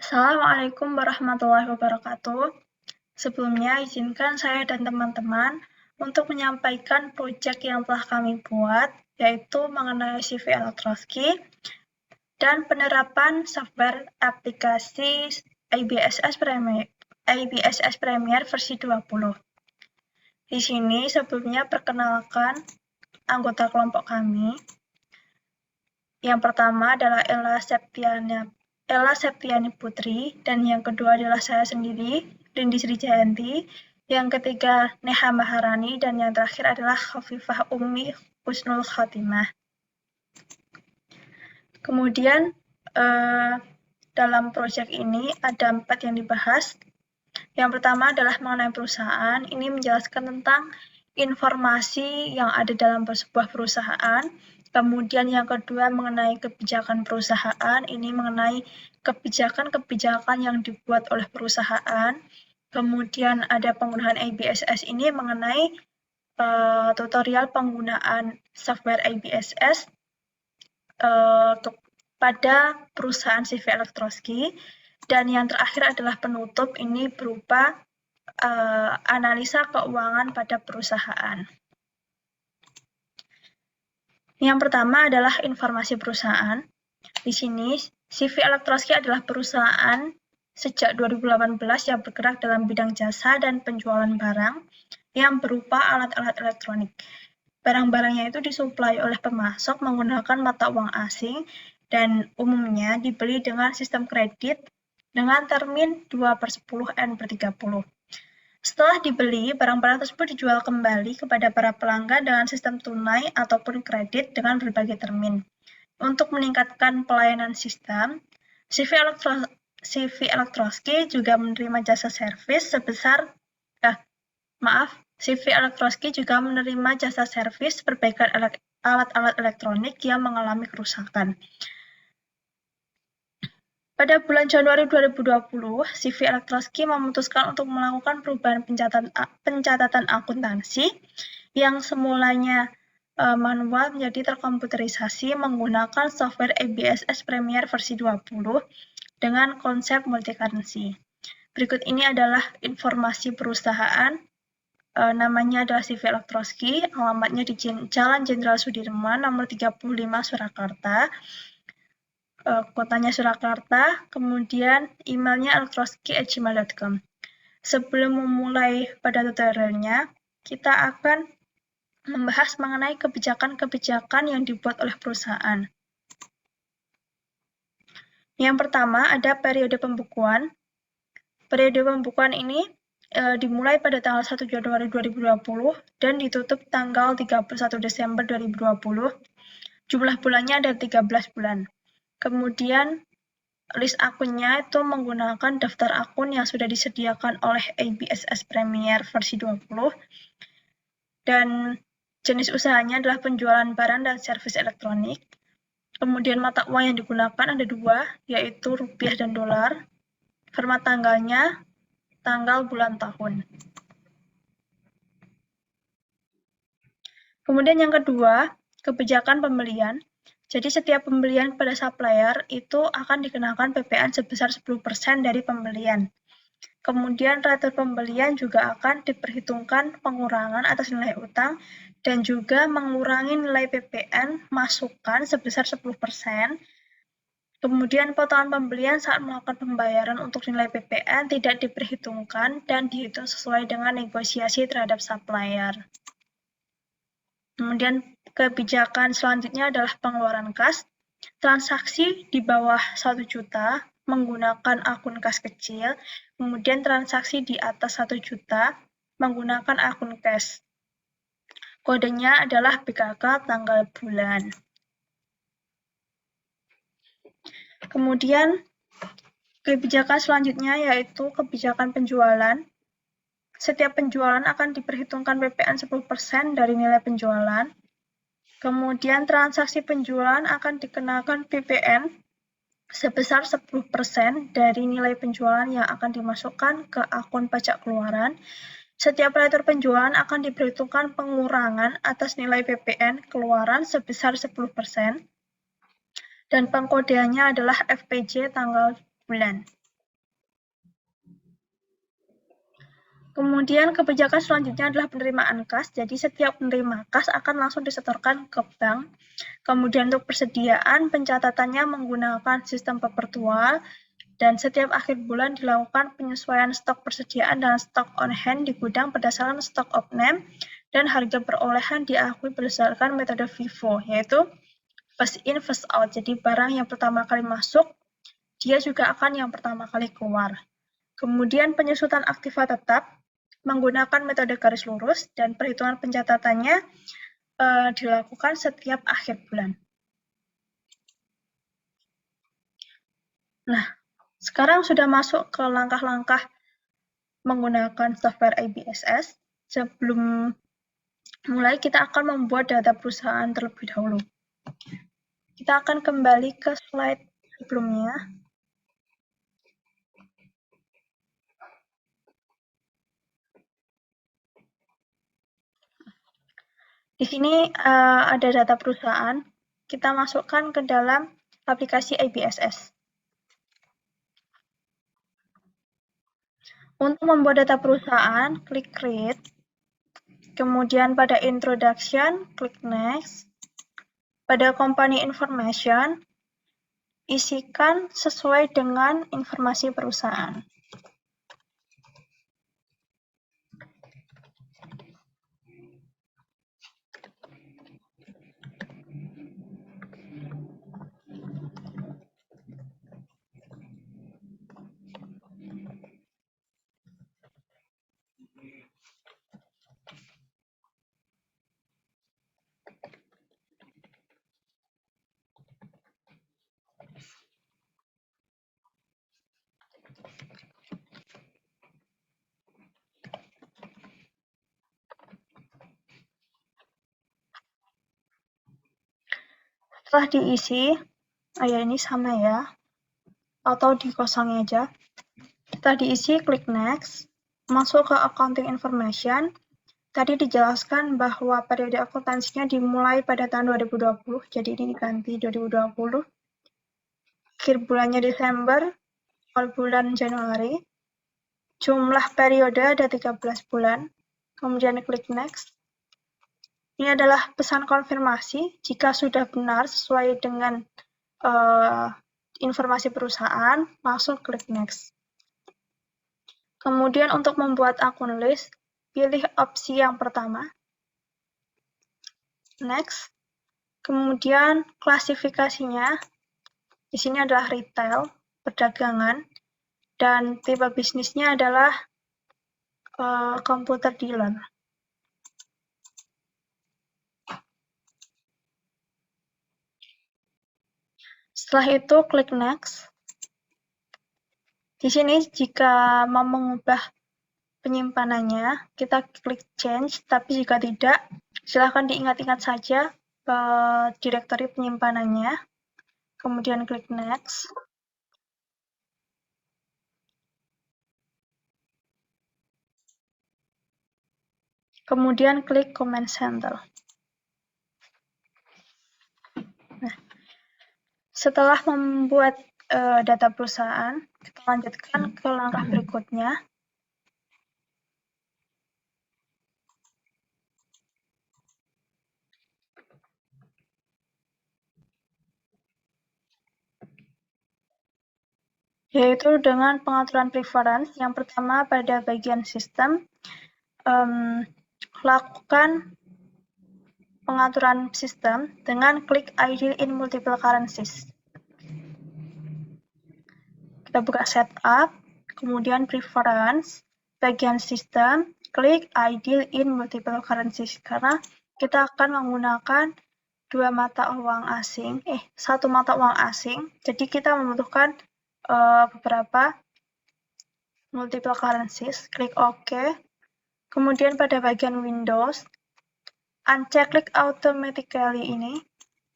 Assalamualaikum warahmatullahi wabarakatuh. Sebelumnya, izinkan saya dan teman-teman untuk menyampaikan proyek yang telah kami buat, yaitu mengenai CV Elektroski dan penerapan software aplikasi IBSS Premier versi 20. Di sini sebelumnya perkenalkan anggota kelompok kami. Yang pertama adalah Ella Septiani Putri, dan yang kedua adalah saya sendiri, Rindi Sri Jayanti, yang ketiga Neha Maharani, dan yang terakhir adalah Khafifah Ummi Husnul Khatimah. Kemudian dalam proyek ini ada 4 yang dibahas. Yang pertama adalah mengenai perusahaan. Ini menjelaskan tentang informasi yang ada dalam sebuah perusahaan. Kemudian yang kedua mengenai kebijakan perusahaan, ini mengenai kebijakan-kebijakan yang dibuat oleh perusahaan. Kemudian ada penggunaan IBSS ini mengenai tutorial penggunaan software IBSS pada perusahaan CV Elektroski. Dan yang terakhir adalah penutup, ini berupa analisa keuangan pada perusahaan. Yang pertama adalah informasi perusahaan. Di sini, CV Elektroski adalah perusahaan sejak 2018 yang bergerak dalam bidang jasa dan penjualan barang yang berupa alat-alat elektronik. Barang-barangnya itu disuplai oleh pemasok menggunakan mata uang asing dan umumnya dibeli dengan sistem kredit dengan termin 2/10/30. Setelah dibeli, barang-barang tersebut dijual kembali kepada para pelanggan dengan sistem tunai ataupun kredit dengan berbagai termin. Untuk meningkatkan pelayanan sistem, CV Elektroski juga menerima jasa servis CV Elektroski juga menerima jasa servis perbaikan alat-alat elektronik yang mengalami kerusakan. Pada bulan Januari 2020, CV Elektroski memutuskan untuk melakukan perubahan pencatatan akuntansi yang semulanya manual menjadi terkomputerisasi menggunakan software IBSS Premier versi 20 dengan konsep multi-currency. Berikut ini adalah informasi perusahaan. Namanya adalah CV Elektroski, alamatnya di Jalan Jenderal Sudirman, nomor 35, Surakarta. Kotanya Surakarta, kemudian emailnya elektroski@gmail.com. Sebelum memulai pada tutorialnya, kita akan membahas mengenai kebijakan-kebijakan yang dibuat oleh perusahaan. Yang pertama ada periode pembukuan. Periode pembukuan ini dimulai pada tanggal 1 Januari 2020 dan ditutup tanggal 31 Desember 2020. Jumlah bulannya ada 13 bulan. Kemudian list akunnya itu menggunakan daftar akun yang sudah disediakan oleh IBSS Premier versi 20. Dan jenis usahanya adalah penjualan barang dan servis elektronik. Kemudian mata uang yang digunakan ada 2, yaitu rupiah dan dolar. Format tanggalnya, tanggal, bulan, tahun. Kemudian yang kedua, kebijakan pembelian. Jadi setiap pembelian pada supplier itu akan dikenakan PPN sebesar 10% dari pembelian. Kemudian retur pembelian juga akan diperhitungkan pengurangan atas nilai utang dan juga mengurangi nilai PPN masukan sebesar 10%. Kemudian potongan pembelian saat melakukan pembayaran untuk nilai PPN tidak diperhitungkan dan dihitung sesuai dengan negosiasi terhadap supplier. Kemudian kebijakan selanjutnya adalah pengeluaran kas. Transaksi di bawah 1 juta menggunakan akun kas kecil, kemudian transaksi di atas 1 juta menggunakan akun cash. Kodenya adalah BKK tanggal bulan. Kemudian kebijakan selanjutnya yaitu kebijakan penjualan. Setiap penjualan akan diperhitungkan PPN 10% dari nilai penjualan. Kemudian transaksi penjualan akan dikenakan PPN sebesar 10% dari nilai penjualan yang akan dimasukkan ke akun pajak keluaran. Setiap retur penjualan akan diperhitungkan pengurangan atas nilai PPN keluaran sebesar 10%. Dan pengkodeannya adalah FPJ tanggal bulan. Kemudian kebijakan selanjutnya adalah penerimaan kas. Jadi setiap penerima kas akan langsung disetorkan ke bank. Kemudian untuk persediaan, pencatatannya menggunakan sistem perpetual, dan setiap akhir bulan dilakukan penyesuaian stok persediaan dan stok on hand di gudang berdasarkan stok of name, dan harga perolehan diakui berdasarkan metode FIFO, yaitu first in, first out. Jadi barang yang pertama kali masuk, dia juga akan yang pertama kali keluar. Kemudian penyusutan aktiva tetap menggunakan metode garis lurus, dan perhitungan pencatatannya dilakukan setiap akhir bulan. Nah, sekarang sudah masuk ke langkah-langkah menggunakan software IBSS. Sebelum mulai, kita akan membuat data perusahaan terlebih dahulu. Kita akan kembali ke slide sebelumnya. Di sini ada data perusahaan. Kita masukkan ke dalam aplikasi IBSS. Untuk membuat data perusahaan, klik Create. Kemudian pada Introduction, klik Next. Pada Company Information, isikan sesuai dengan informasi perusahaan. Setelah diisi, ini sama ya, atau dikosongin aja. Setelah diisi, klik Next, masuk ke Accounting Information. Tadi dijelaskan bahwa periode akuntansinya dimulai pada tahun 2020, jadi ini diganti 2020. Akhir bulannya Desember, awal bulan Januari. Jumlah periode ada 13 bulan. Kemudian klik Next. Ini adalah pesan konfirmasi jika sudah benar sesuai dengan informasi perusahaan, langsung klik Next. Kemudian untuk membuat akun list, pilih opsi yang pertama, Next. Kemudian klasifikasinya, di sini adalah retail, perdagangan, dan tipe bisnisnya adalah komputer dealer. Setelah itu, klik Next. Di sini jika mau mengubah penyimpanannya, kita klik Change, tapi jika tidak, silakan diingat-ingat saja direktori penyimpanannya, kemudian klik Next. Kemudian klik Command Center. Nah, setelah membuat data perusahaan, kita lanjutkan ke langkah berikutnya. Yaitu dengan pengaturan preference. Yang pertama pada bagian sistem, lakukan pengaturan sistem dengan klik Ideal in Multiple Currencies. Kita buka Setup, kemudian Preference, bagian sistem, klik Ideal in Multiple Currencies, karena kita akan menggunakan satu mata uang asing, jadi kita membutuhkan beberapa multiple currencies. Klik OK. Kemudian pada bagian Windows, uncheck Click Automatically ini.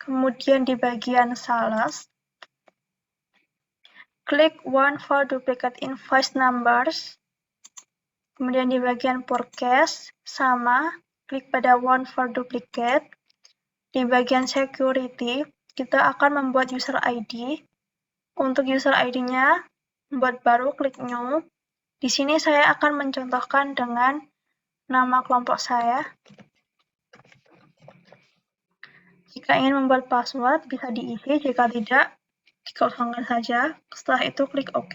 Kemudian di bagian Sales, klik One for Duplicate Invoice Numbers. Kemudian di bagian Forecast, sama, klik pada One for Duplicate. Di bagian Security, kita akan membuat user ID. Untuk user ID-nya, membuat baru, klik New. Di sini saya akan mencontohkan dengan nama kelompok saya. Jika ingin membuat password, bisa diisi. Jika tidak, dikosongkan saja. Setelah itu, klik OK.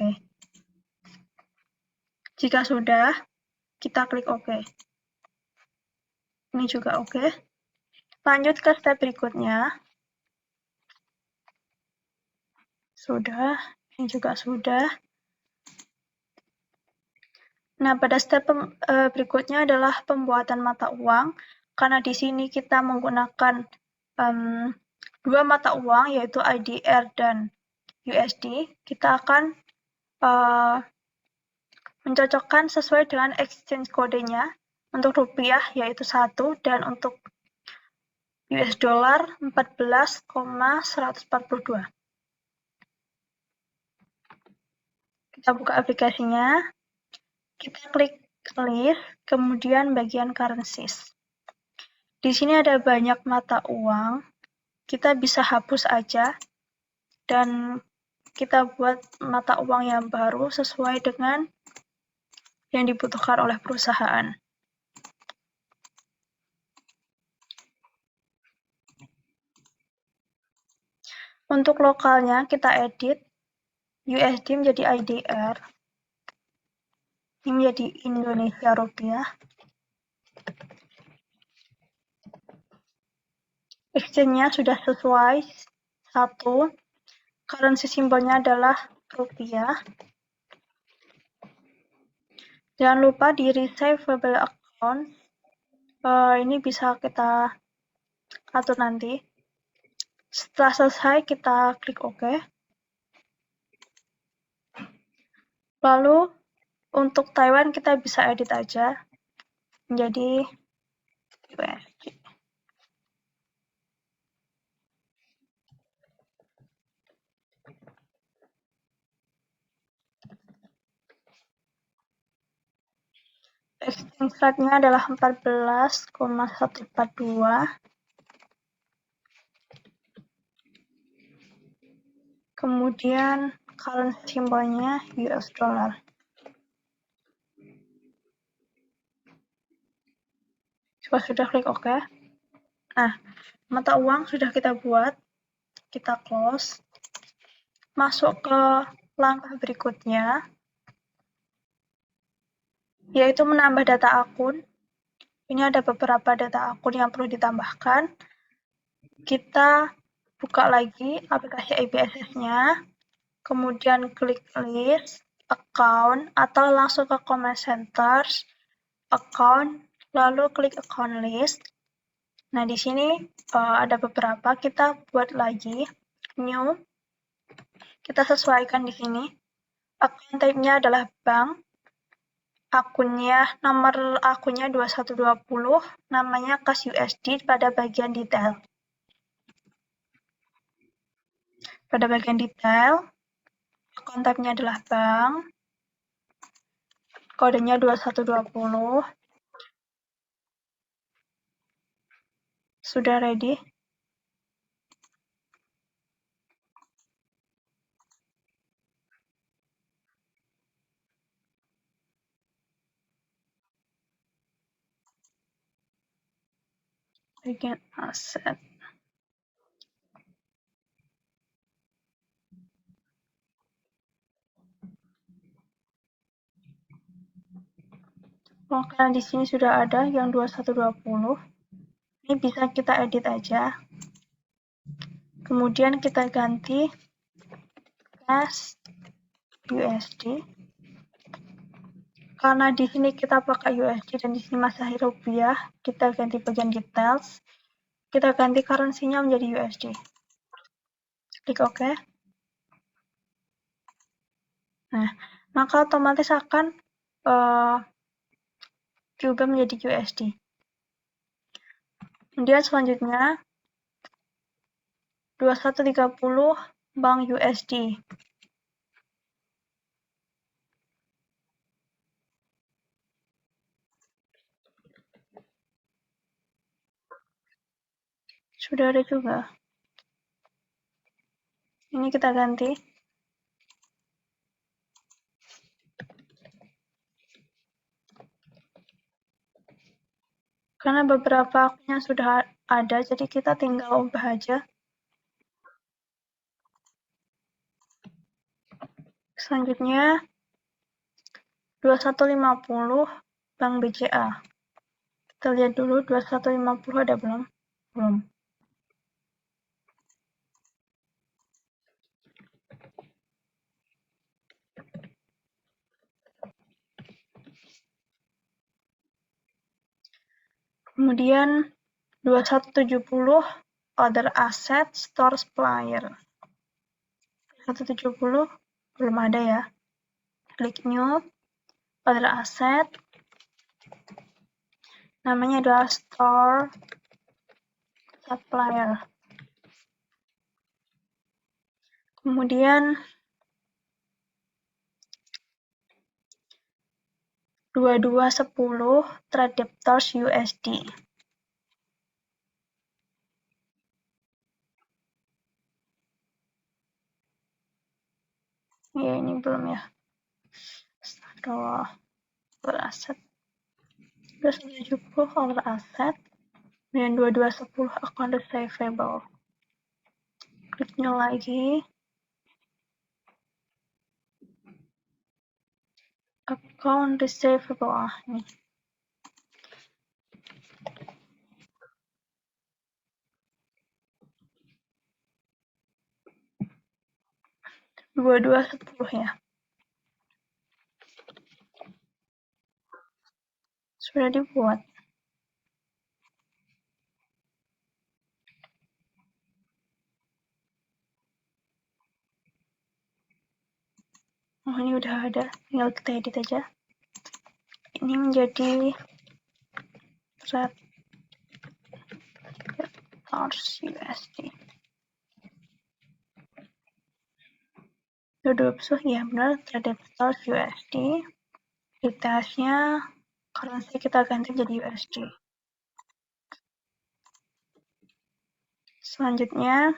Jika sudah, kita klik OK. Ini juga OK. Lanjut ke step berikutnya. Sudah, ini juga sudah. Nah, pada step berikutnya adalah pembuatan mata uang. Karena di sini kita menggunakan dua mata uang, yaitu IDR dan USD, kita akan mencocokkan sesuai dengan exchange kodenya. Untuk rupiah yaitu 1, dan untuk US dollar 14,142. Kita buka aplikasinya, kita klik list, kemudian bagian currencies. Di sini ada banyak mata uang, kita bisa hapus aja, dan kita buat mata uang yang baru sesuai dengan yang dibutuhkan oleh perusahaan. Untuk lokalnya, kita edit USD menjadi IDR, ini menjadi Indonesia Rupiah. Exchange-nya sudah sesuai, 1. Currency simbolnya adalah rupiah. Jangan lupa di receivable account, ini bisa kita atur nanti. Setelah selesai, kita klik OK. Lalu, untuk Taiwan kita bisa edit aja menjadi USD. Exchange rate-nya adalah 14,142. Kemudian currency simbolnya US dollar. Sudah klik OK. Nah, mata uang sudah kita buat. Kita close. Masuk ke langkah berikutnya, yaitu menambah data akun. Ini ada beberapa data akun yang perlu ditambahkan. Kita buka lagi aplikasi IBSS-nya, kemudian klik list, account, atau langsung ke command center, account, lalu klik account list. Nah, di sini ada beberapa, kita buat lagi, new, kita sesuaikan di sini. Account type-nya adalah bank, nomor akunnya 2120, namanya kas USD pada bagian detail. Pada bagian detail, account type-nya adalah bank, kodenya 2120. Sudah ready? Bagian aset. Karena di sini sudah ada yang 2120, ini bisa kita edit aja. Kemudian kita ganti kas USD. Karena di sini kita pakai USD dan di sini masih rupiah, kita ganti bagian details. Kita ganti currency-nya menjadi USD. Klik OK. Nah, maka otomatis akan diubah menjadi USD. Kemudian selanjutnya 2130 bank USD. Sudah ada juga. Ini kita ganti. Karena beberapa akunnya sudah ada, jadi kita tinggal ubah aja. Selanjutnya 2150 Bank BCA. Kita lihat dulu 2150 ada belum? Belum. Kemudian 2170 Other Asset Store Supplier. 170 belum ada ya. Klik New, Other Asset. Namanya adalah Store Supplier. Kemudian 2210 Trade Debtors USD. Ya, ini belum ya. Astagfirullah. Other Asset. 270 Other Asset. Dan 2210 Account Receivable. Klik New lagi. Account Receivable. Nih. Dua 10 ya. Sudah dibuat. Oh, ini udah ada. Tinggal kita edit aja. Ini menjadi Trade Debtors USD. 220 ya benar, Trade Debtors USD. Detailsnya currency kita ganti jadi USD. Selanjutnya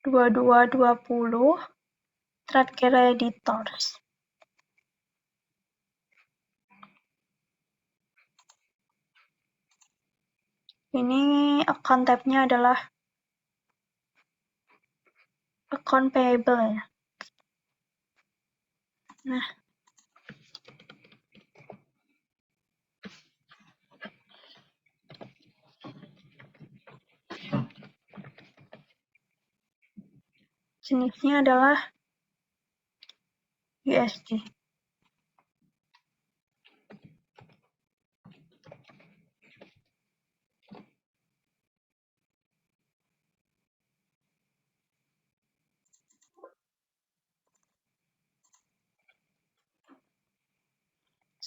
2220 Trade Creditors. Ini account type-nya adalah account payable ya. Nah, jenisnya adalah USD.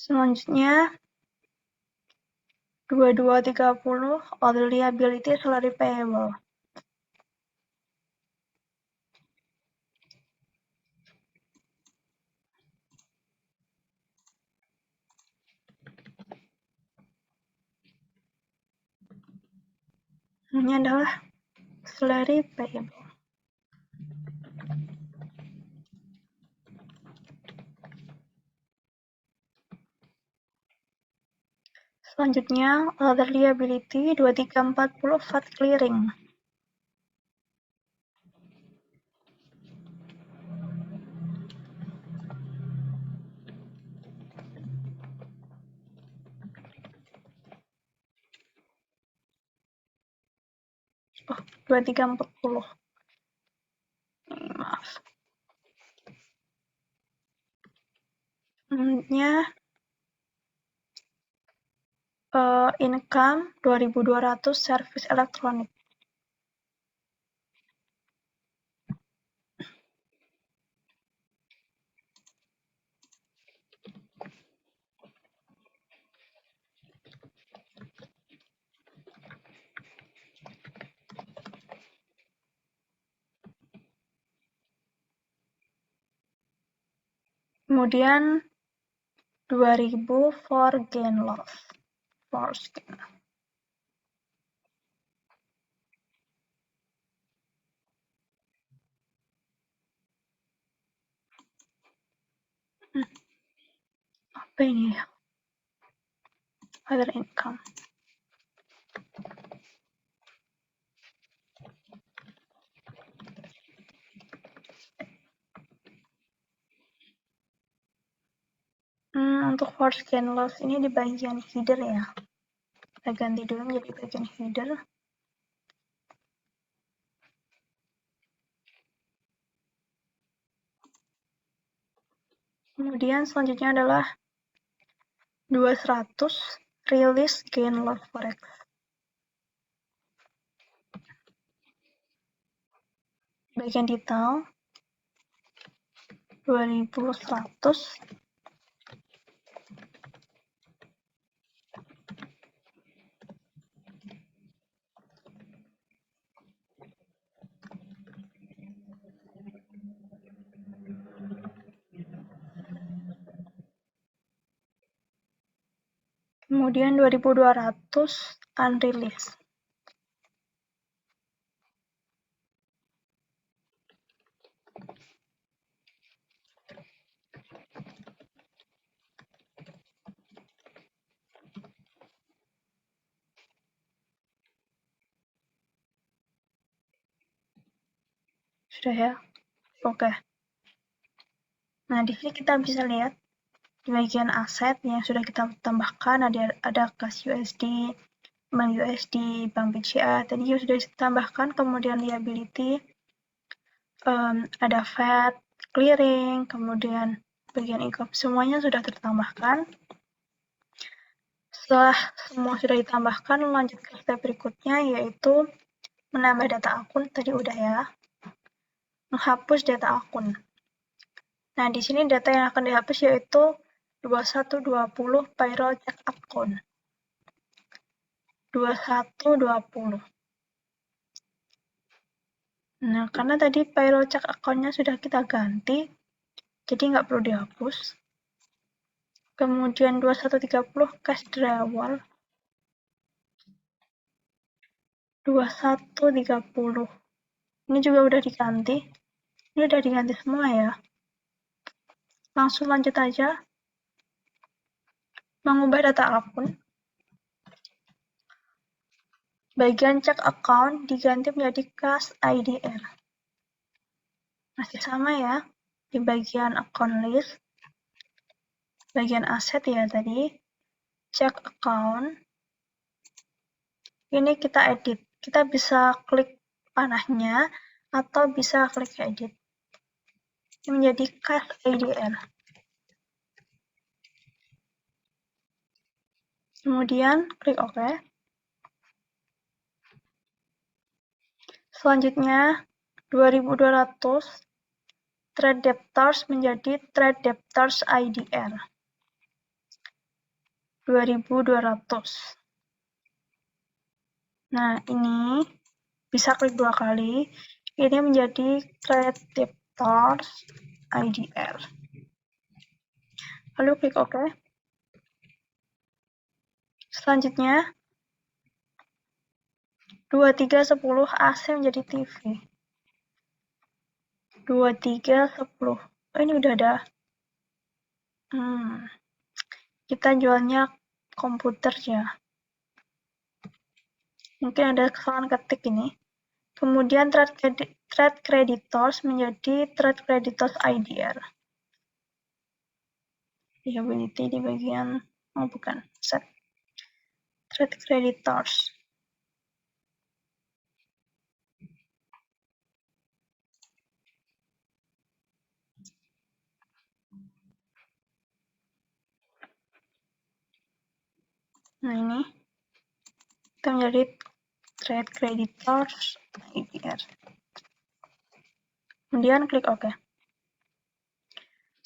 Selanjutnya 2230 Other Liability Salary Payable. Ini adalah Salary Payable. Selanjutnya, Other Liability 2340 VAT Clearing. Oh, 2340. Maaf. Selanjutnya, Income 2200 Service Elektronik. Kemudian 2000 for gain loss. For gain. Apa ini ya? Other income. Untuk force gain loss ini di bagian header ya. Kita ganti dulu menjadi bagian header. Kemudian selanjutnya adalah 200 release gain loss forex. Bagian detail 2100. Kemudian 2200 unreleased. Sudah ya? Oke. Nah, di sini kita bisa lihat di bagian aset yang sudah kita tambahkan ada kas USD, bank USD, bank BCA, tadi sudah ditambahkan, kemudian liability, ada VAT, clearing, kemudian bagian income, semuanya sudah tertambahkan. Setelah semua sudah ditambahkan, lanjut ke step berikutnya, yaitu menambah data akun, tadi udah ya. Menghapus data akun. Nah, di sini data yang akan dihapus yaitu 2120 payroll check account. 2120. Nah, karena tadi payroll check account-nya sudah kita ganti, jadi nggak perlu dihapus. Kemudian 2130 cash drawal. 2130. Ini juga udah diganti. Ini udah diganti semua ya. Langsung lanjut aja. Mengubah data akun. Bagian check account diganti menjadi cash IDR. Masih sama ya. Di bagian account list. Bagian aset ya tadi. Check account. Ini kita edit. Kita bisa klik panahnya atau bisa klik edit. Ini menjadi cash IDR. Kemudian klik OK. Selanjutnya 2200 trade debtors menjadi trade debtors IDR. 2200. Nah, ini bisa klik 2 kali. Ini menjadi trade debtors IDR. Lalu klik OK. Selanjutnya 2310 AC menjadi TV. 2310. Oh, ini udah ada. Kita jualnya komputer ya. Mungkin ada kesalahan ketik ini. Kemudian trade creditors menjadi trade creditors IDR. Liability di bagian, bukan, set. Trade creditors. Nah, ini kita menjadi trade creditors IDR. Kemudian klik OK.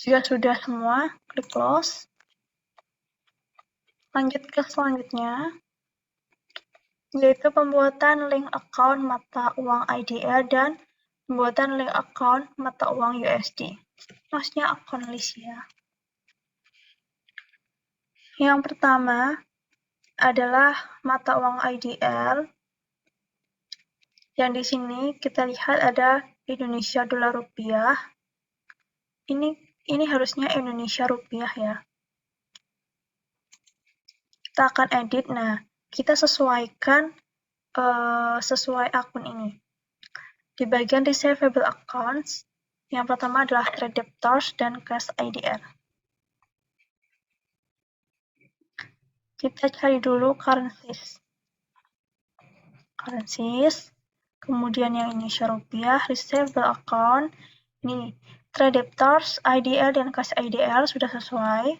Jika sudah semua, klik close. Lanjut ke selanjutnya, yaitu pembuatan link account mata uang IDR dan pembuatan link account mata uang USD. Maksudnya account list ya. Yang pertama adalah mata uang IDR. Yang di sini kita lihat ada Indonesia dolar rupiah. Ini harusnya Indonesia rupiah ya. kita akan edit. Nah, kita sesuaikan sesuai akun ini. Di bagian receivable accounts, yang pertama adalah trade debtors dan cash IDR. Kita cari dulu currencies. Kemudian yang ini rupiah, receivable account, ini trade debtors, IDR dan cash IDR sudah sesuai.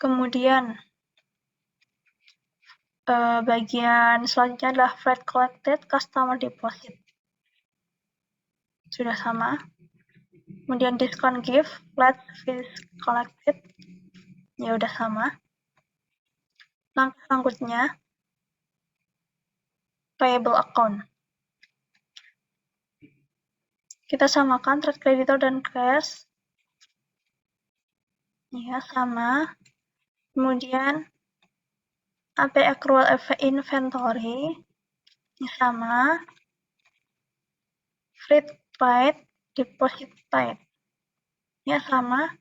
Kemudian bagian selanjutnya adalah freight collected, customer deposit. Sudah sama. Kemudian discount gift, flat fees collected. Ya udah sama. Langkah selanjutnya payable account. Kita samakan trade creditor dan cash. Ya, sama. Kemudian AP accrual inventory. Ini sama. Freight paid, deposit paid. Ya, sama.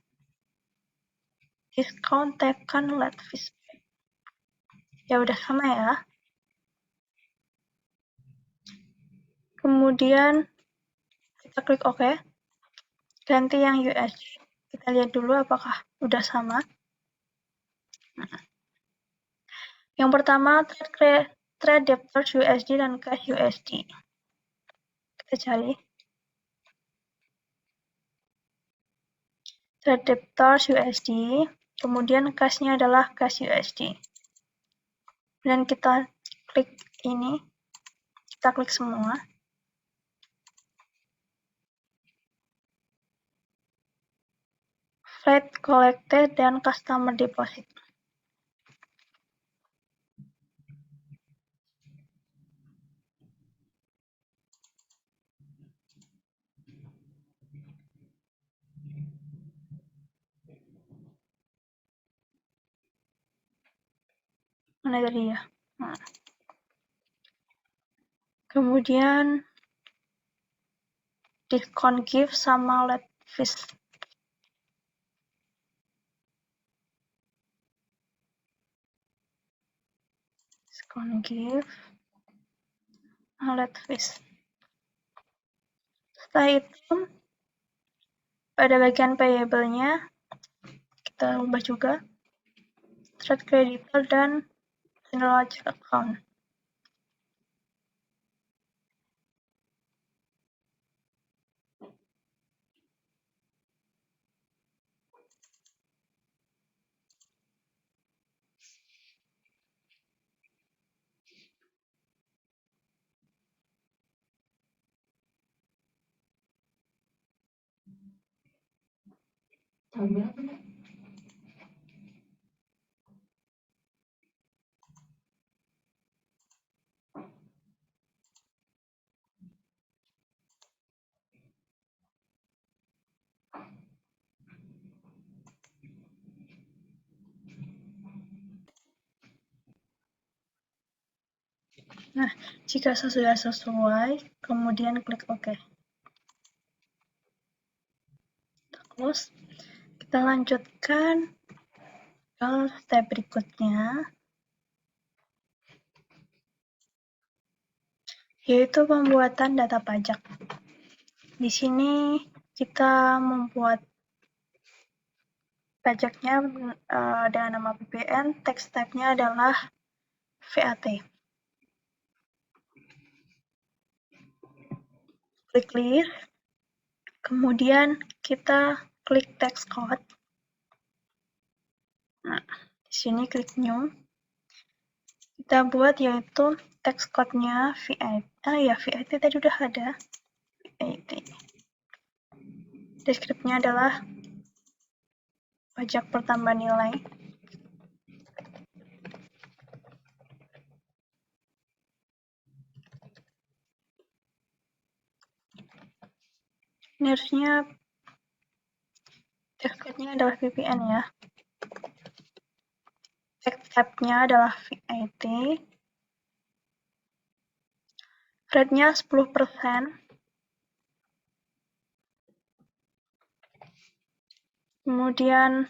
Discount taken, late fees paid. Ya udah sama ya. Kemudian kita klik OK. Ganti yang USD. Kita lihat dulu apakah udah sama. Yang pertama trade debtors USD dan cash USD. Kita cari. Trade debtors USD. Kemudian cash-nya adalah cash USD. Dan kita klik ini. Kita klik semua. Freight collected dan customer deposit. Mana tadi ya? Nah. Kemudian discount gift sama late fees. Discount gift, late fees. Setelah itu, pada bagian payable-nya, kita ubah juga trade creditor dan general ledger account. Nah, jika sudah sesuai, kemudian klik OK. Terus, kita lanjutkan ke step berikutnya, yaitu pembuatan data pajak. Di sini kita membuat pajaknya dengan nama PPN, tax type-nya adalah VAT. Klik list, kemudian kita klik tax code. Nah, di sini klik new. Kita buat yaitu tax code-nya VAT. VAT tadi udah ada. VAT. Deskripsinya adalah pajak pertambahan nilai. Ini harusnya tax code-nya adalah PPN ya. Tax type-nya adalah VAT. Rate-nya 10%. Kemudian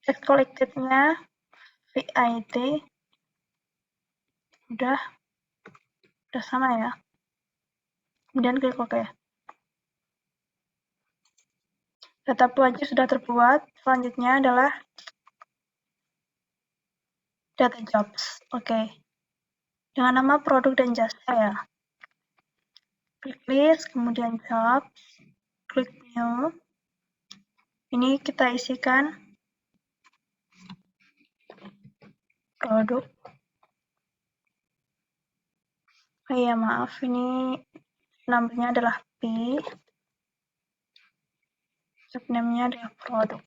tax collected-nya VIT udah sama ya. Kemudian klik OK. Data pelajar sudah terbuat. Selanjutnya adalah data jobs. Oke. Dengan nama produk dan jasa ya. Klik list, kemudian jobs, klik new. Ini kita isikan produk. Oh iya, maaf, ini namanya adalah P. Subname-nya adalah produk.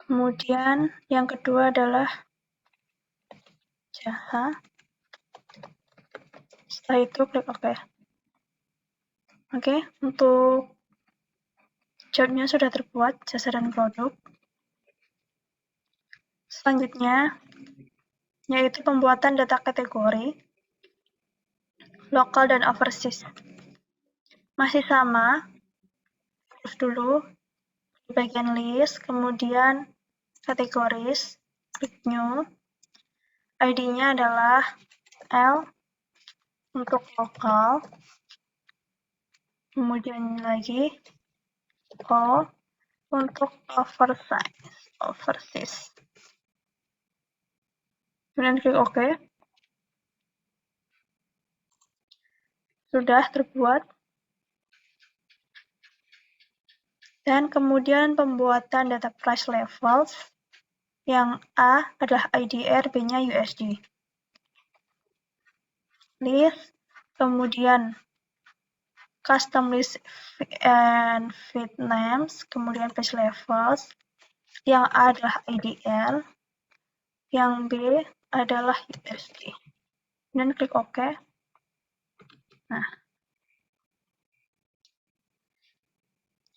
Kemudian yang kedua adalah jasa. Setelah itu klik OK. Oke, untuk chart-nya sudah terbuat, jasa dan produk. Selanjutnya, yaitu pembuatan data kategori, lokal dan overseas. Masih sama, terus dulu di bagian list, kemudian kategoris, klik new. ID-nya adalah L untuk lokal, kemudian lagi O untuk overseas. Kemudian klik OK. Sudah terbuat. Dan kemudian pembuatan data price levels, yang A adalah IDR, B-nya USD. List, kemudian custom list and feed names, kemudian page levels, yang A adalah IDR, yang B adalah USD. Dan klik OK. Nah,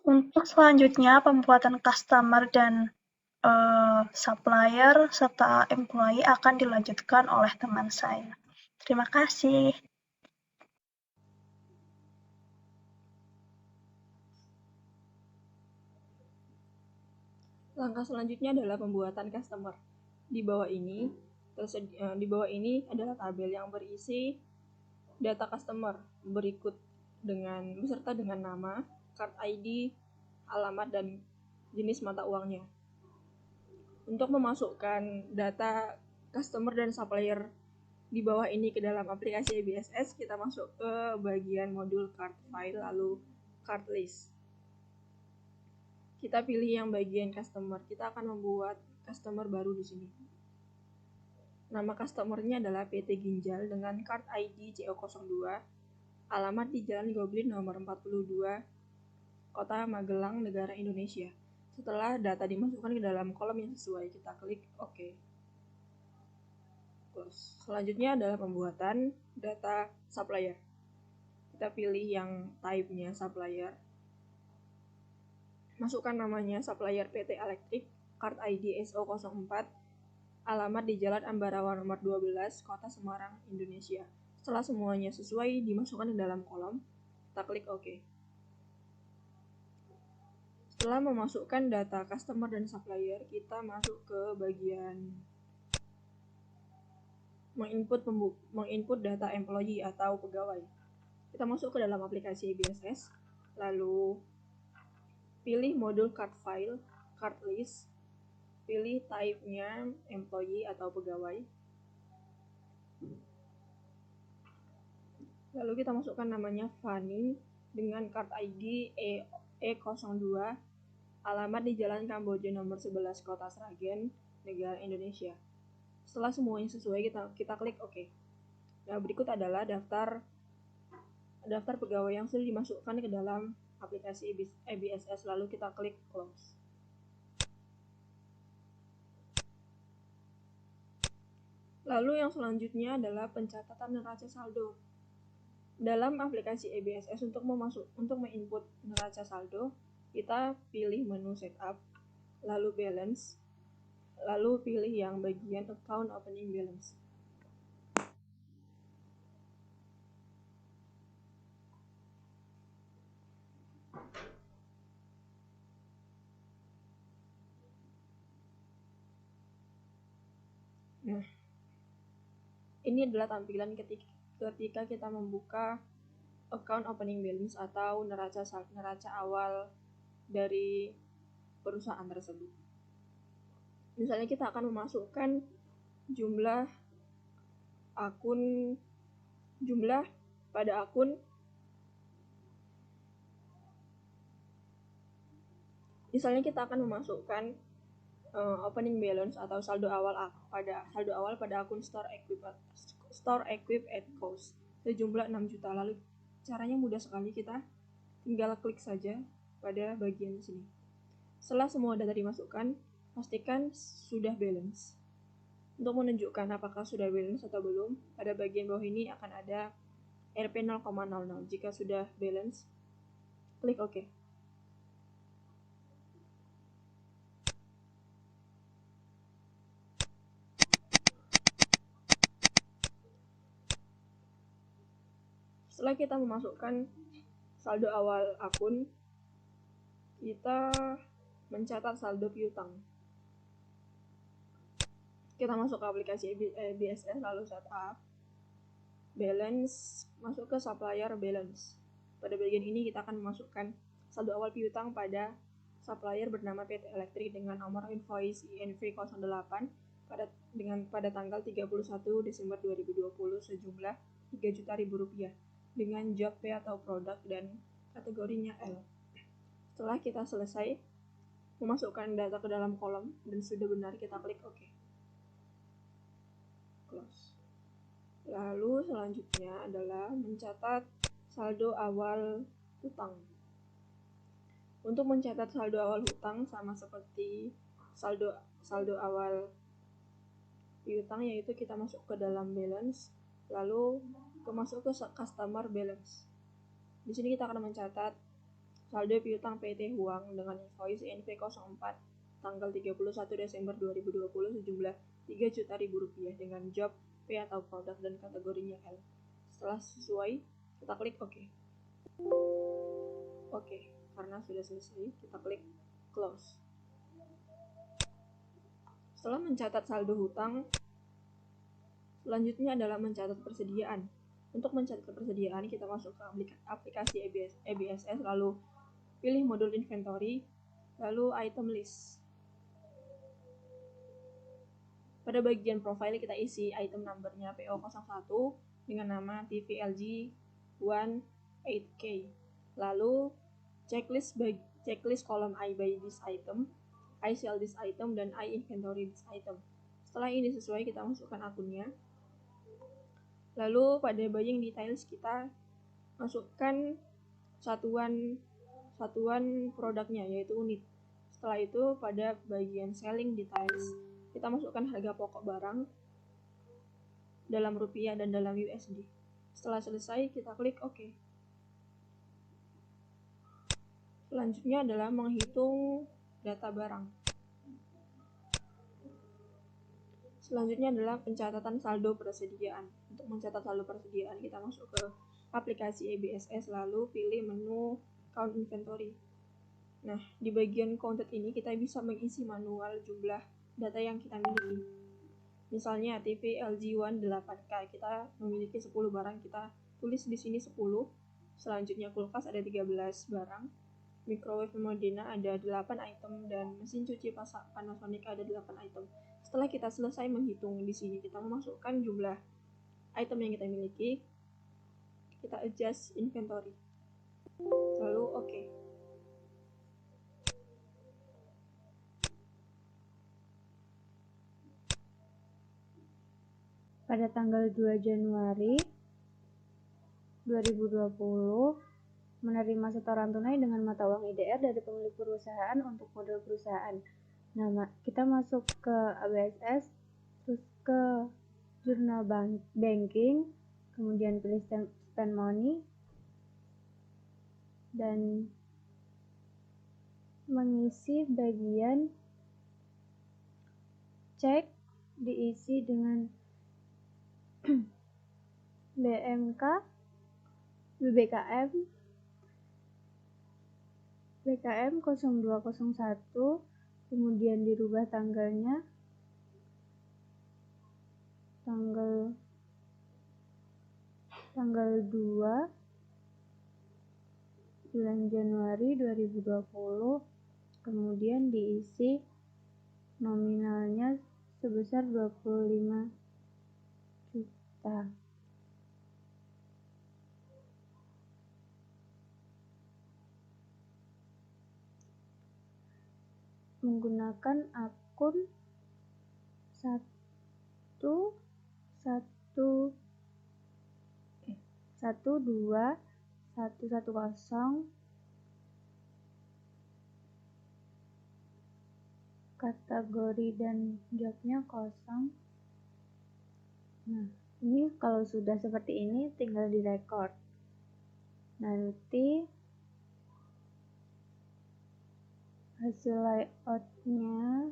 untuk selanjutnya pembuatan customer dan supplier serta employee akan dilanjutkan oleh teman saya. Terima kasih. Langkah selanjutnya adalah pembuatan customer. Di bawah ini adalah tabel yang berisi data customer berikut beserta dengan nama, card ID, alamat, dan jenis mata uangnya. Untuk memasukkan data customer dan supplier di bawah ini ke dalam aplikasi EBSS, kita masuk ke bagian modul card file lalu card list. Kita pilih yang bagian customer. Kita akan membuat customer baru di sini. Nama customernya adalah PT Ginjal dengan card ID CO02, alamat di Jalan Goblin nomor 42, Kota Magelang, Negara Indonesia. Setelah data dimasukkan ke dalam kolom yang sesuai, kita klik OK. Terus, selanjutnya adalah pembuatan data supplier. Kita pilih yang type-nya supplier. Masukkan namanya supplier PT Elektrik, card ID SO04, alamat di Jalan Ambarawa nomor 12, Kota Semarang, Indonesia. Setelah semuanya sesuai dimasukkan ke dalam kolom, kita klik OK. Setelah memasukkan data customer dan supplier, kita masuk ke bagian menginput data employee atau pegawai. Kita masuk ke dalam aplikasi EBSS, lalu pilih modul card file, card list, pilih type-nya employee atau pegawai. Lalu kita masukkan namanya Fanny dengan card ID E02, alamat di Jalan Kamboja nomor 11, Kota Sragen, Negara Indonesia. Setelah semuanya sesuai, kita klik OK. Nah, berikut adalah daftar pegawai yang sudah dimasukkan ke dalam aplikasi EBSS, lalu kita klik close. Lalu yang selanjutnya adalah pencatatan neraca saldo. Dalam aplikasi EBSS untuk menginput neraca saldo, kita pilih menu setup, lalu balance, lalu pilih yang bagian account opening balance. Nah, ini adalah tampilan ketika kita membuka account opening balance atau neraca awal dari perusahaan tersebut. Misalnya kita akan memasukkan jumlah pada akun. Misalnya kita akan memasukkan opening balance atau saldo awal pada akun store equip at cost sejumlah 6 juta. Lalu caranya mudah sekali, kita tinggal klik saja pada bagian sini. Setelah semua data dimasukkan, pastikan sudah balance. Untuk menunjukkan apakah sudah balance atau belum, pada bagian bawah ini akan ada Rp 0,00. Jika sudah balance, klik OK. Setelah kita memasukkan saldo awal akun, kita mencatat saldo piutang. Kita masuk ke aplikasi EBSS, lalu setup balance, masuk ke supplier balance. Pada bagian ini kita akan memasukkan saldo awal piutang pada supplier bernama PT Elektrik dengan nomor invoice INV08 pada tanggal 31 Desember 2020 sejumlah Rp3.000.000 dengan job P atau produk dan kategorinya L. Setelah kita selesai memasukkan data ke dalam kolom dan sudah benar, kita klik OK. Close. Lalu selanjutnya adalah mencatat saldo awal hutang. Untuk mencatat saldo awal hutang sama seperti saldo awal piutang, yaitu kita masuk ke dalam balance, lalu masuk ke customer balance. Di sini kita akan mencatat saldo piutang PT Huang dengan invoice INV04 tanggal 31 Desember 2020 sejumlah Rp3.000.000 dengan job P atau produk dan kategorinya L. Setelah sesuai, kita klik OK. Oke, karena sudah selesai, kita klik close. Setelah mencatat saldo hutang, selanjutnya adalah mencatat persediaan. Untuk mencatat persediaan, kita masuk ke aplikasi EBSS, lalu pilih modul inventory, lalu item list. Pada bagian profile kita isi item numbernya PO01 dengan nama TVLG 18K. Lalu checklist kolom I buy this item, I sell this item, dan I inventory this item. Setelah ini sesuai, kita masukkan akunnya. Lalu pada bagian details kita masukkan satuan produknya, yaitu unit. Setelah itu pada bagian selling details kita masukkan harga pokok barang dalam rupiah dan dalam USD. Setelah selesai, kita klik OK. Selanjutnya adalah menghitung data barang. Selanjutnya adalah pencatatan saldo persediaan. Untuk mencatat saldo persediaan, kita masuk ke aplikasi EBSS, lalu pilih menu Count Inventory. Nah, di bagian counted ini kita bisa mengisi manual jumlah data yang kita miliki. Misalnya TV LG One 8K, kita memiliki 10 barang, kita tulis di sini 10. Selanjutnya kulkas ada 13 barang, microwave Modena ada 8 item, dan mesin cuci Panasonic ada 8 item. Setelah kita selesai menghitung di sini, kita memasukkan jumlah item yang kita miliki, kita adjust inventory, lalu OK. Pada tanggal 2 Januari 2020, menerima setoran tunai dengan mata uang IDR dari pemilik perusahaan untuk modal perusahaan. Nah, kita masuk ke ABSS, terus ke jurnal banking, kemudian pilih spend money, dan mengisi bagian cek diisi dengan BKM 0201, kemudian dirubah tanggalnya tanggal 2 bulan Januari 2020, kemudian diisi nominalnya sebesar 25 juta. Menggunakan akun 12110, kategori dan jobnya kosong. Nah, ini kalau sudah seperti ini tinggal direkord. Nanti hasil layoutnya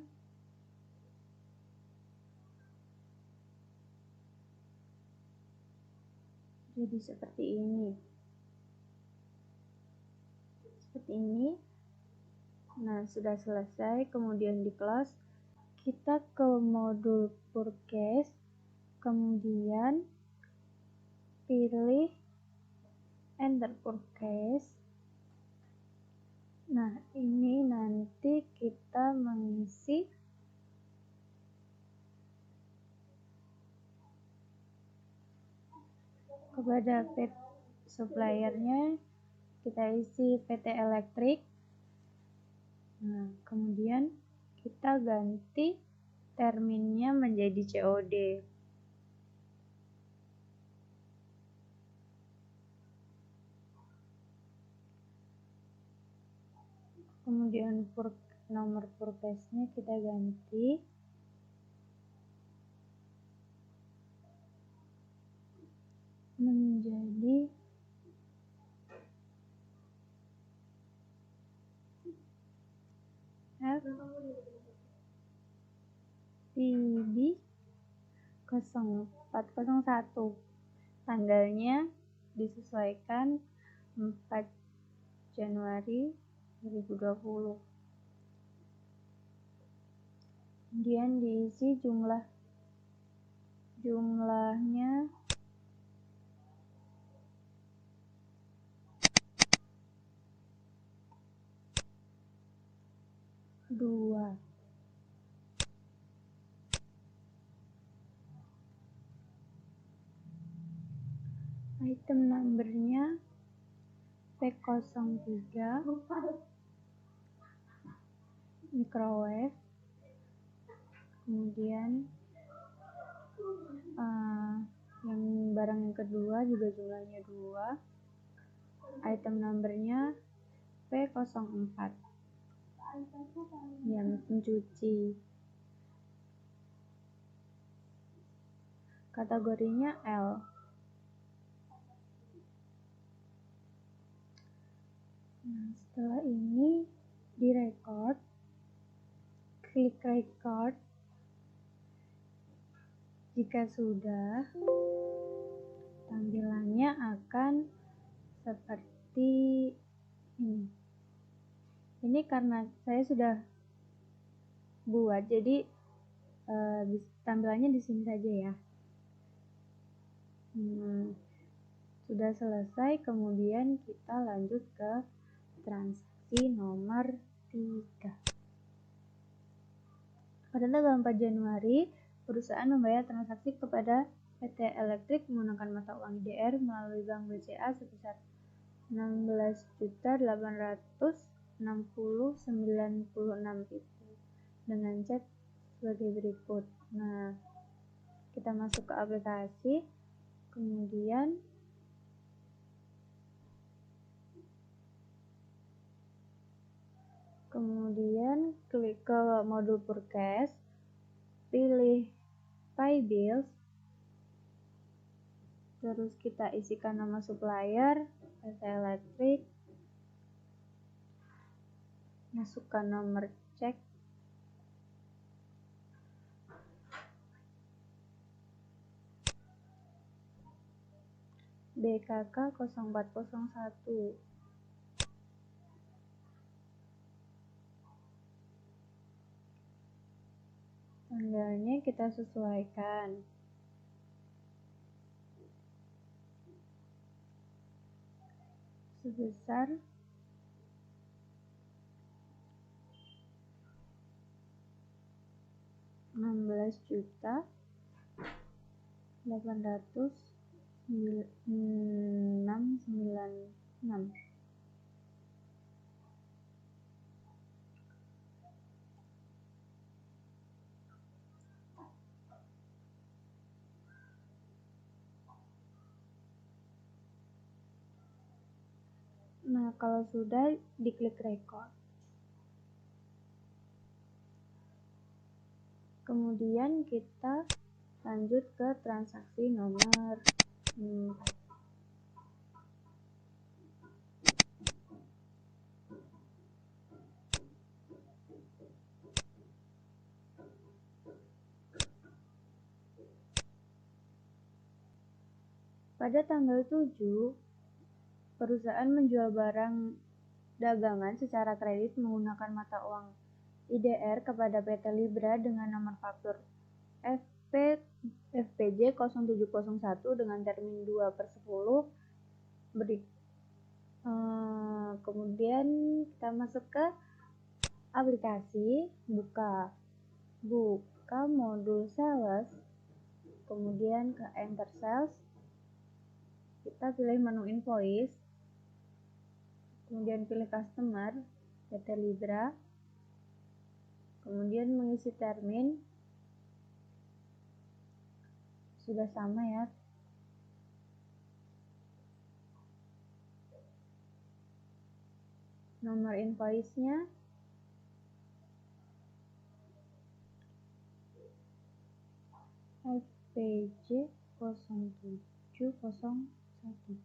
jadi seperti ini. Nah, sudah selesai, kemudian di close. Kita ke modul purchase, kemudian pilih enter purchase. Nah, ini nanti kita mengisi kepada suppliernya, kita isi PT Elektrik. Nah, kemudian kita ganti terminnya menjadi COD. Kemudian nomor purchase-nya kita ganti menjadi FPB 0401. Tanggalnya disesuaikan 4 Januari 2020. Kemudian diisi jumlahnya 2. Item numbernya P03 microwave. Kemudian yang barang yang kedua juga jumlahnya 2. Item numbernya P04 ya, mesin cuci. Kategorinya L. Nah, setelah ini direkord, klik record. Jika sudah, tampilannya akan seperti ini. Ini karena saya sudah buat, jadi tampilannya di sini saja ya. Sudah selesai, kemudian kita lanjut ke transaksi nomor 3. Pada tanggal 4 Januari, perusahaan membayar transaksi kepada PT Elektrik menggunakan mata uang IDR melalui Bank BCA sebesar 16.860,96 dengan cek sebagai berikut. Nah, kita masuk ke aplikasi, kemudian klik ke modul purchase, pilih Pay Bills, terus kita isikan nama supplier PT Elektrik, masukkan nomor cek, BKK 0401. Tanggalnya kita sesuaikan. sebesar Rp16.800.696. Nah, kalau sudah, diklik record. Kemudian kita lanjut ke transaksi nomor 4. Pada tanggal 7, perusahaan menjual barang dagangan secara kredit menggunakan mata uang IDR kepada PT Libra dengan nomor faktur FPJ 0701 dengan termin 2/10. Kemudian kita masuk ke aplikasi, buka modul sales, kemudian ke enter sales, kita pilih menu invoice, kemudian pilih customer PT Libra, kemudian mengisi termin. Sudah sama ya. Nomor invoice-nya FPJ 0701.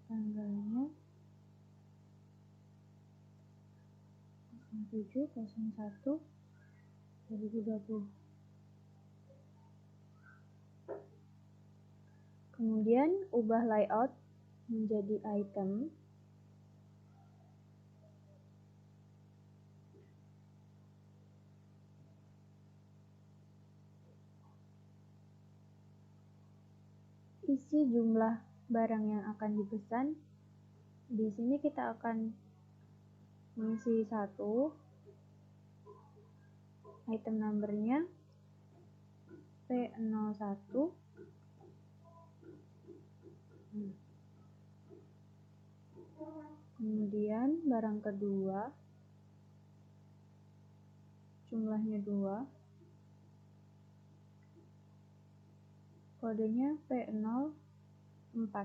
Tanggalnya 07/01/2020. Kemudian ubah layout menjadi item. Isi jumlah barang yang akan dipesan. Di sini kita akan mengisi 1. Item numbernya P01. Kemudian barang kedua, jumlahnya 2. Kodenya P04.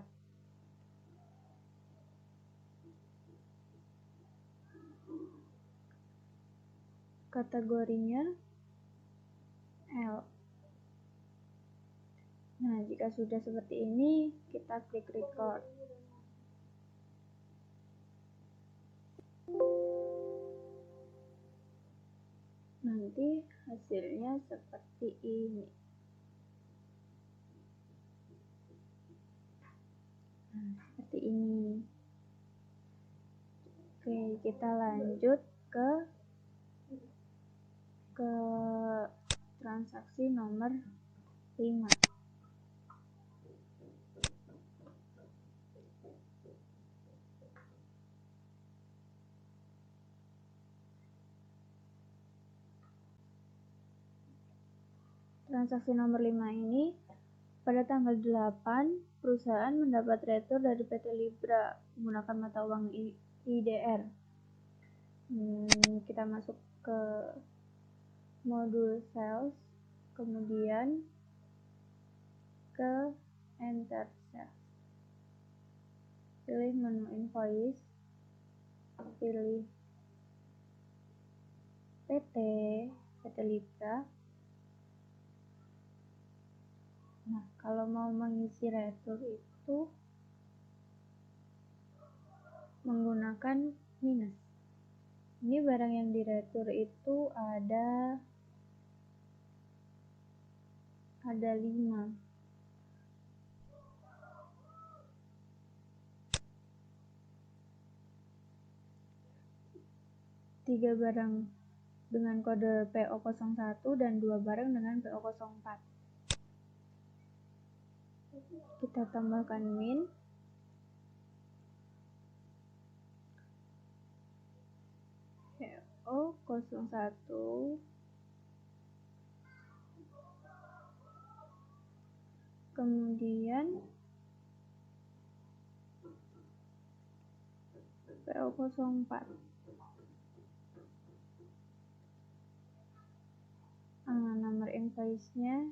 Kategorinya L. Nah, jika sudah seperti ini, kita klik record. Nanti hasilnya seperti ini. Nah, seperti ini. Oke, kita lanjut ke transaksi nomor 5. Transaksi nomor 5 ini, pada tanggal 8, perusahaan mendapat retur dari PT Libra menggunakan mata uang IDR. Kita masuk ke modul sales, kemudian ke enter sales. Pilih menu invoice, pilih PT Libra. Nah, kalau mau mengisi retur itu menggunakan minus. Ini barang yang diretur itu ada 5. Tiga barang dengan kode PO01 dan 2 barang dengan PO04. Kita tambahkan min. 01, kemudian PO04. Nomor invoice-nya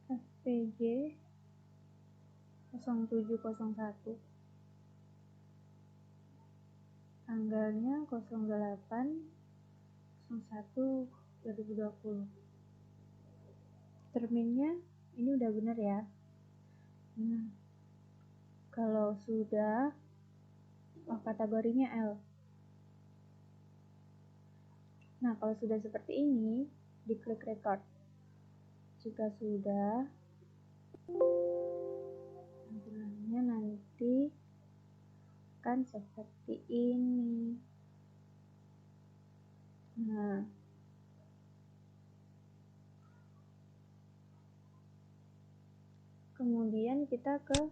FPJ 0701. Tanggalnya 08/01/2020. Terminnya ini udah bener ya. Nah, kalau sudah, kategorinya L. Nah, kalau sudah seperti ini, diklik record. Jika sudah, tampilannya nanti akan seperti ini. Nah, kemudian kita ke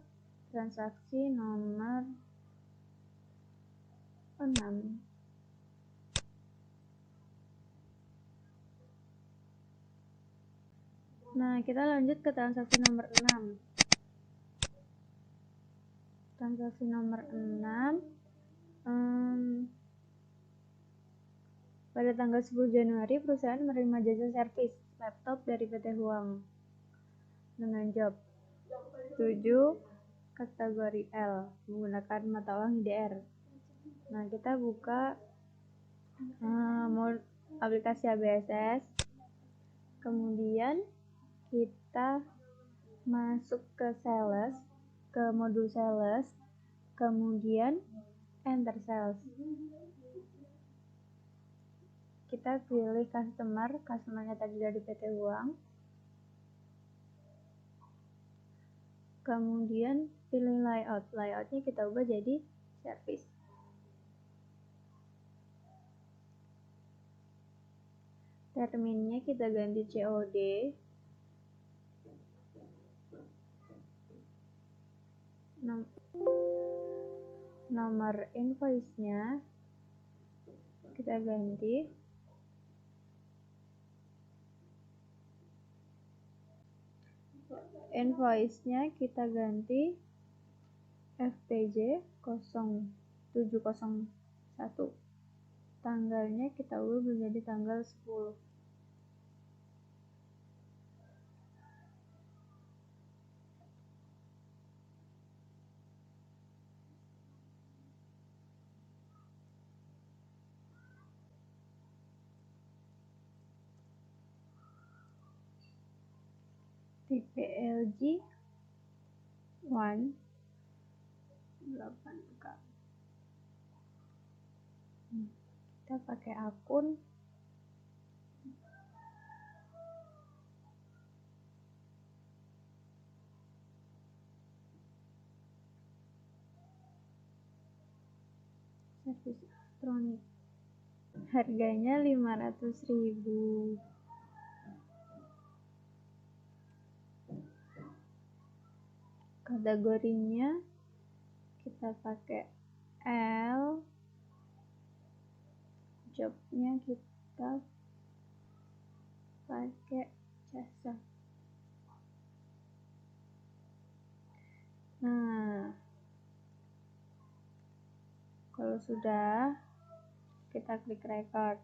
transaksi nomor 6. Nah, kita lanjut ke transaksi nomor 6. Transaksi nomor 6 pada tanggal 10 Januari perusahaan menerima jasa servis laptop dari PT Huang dengan job 7 kategori L menggunakan mata uang IDR. Nah, kita buka aplikasi ABSS, kemudian kita masuk ke sales, ke modul sales, kemudian enter sales. Kita pilih customernya tadi dari PT Huang, kemudian pilih layoutnya kita ubah jadi service. Terminnya kita ganti COD. Nomor invoice-nya kita ganti FPJ 0701. Tanggalnya kita ubah menjadi tanggal 10. Tipe LG 1 8K. Kita pakai akun servis elektronik. Harganya 500.000. Kategorinya kita pakai L. Jobnya kita pakai jasa. Nah, kalau sudah, kita klik record.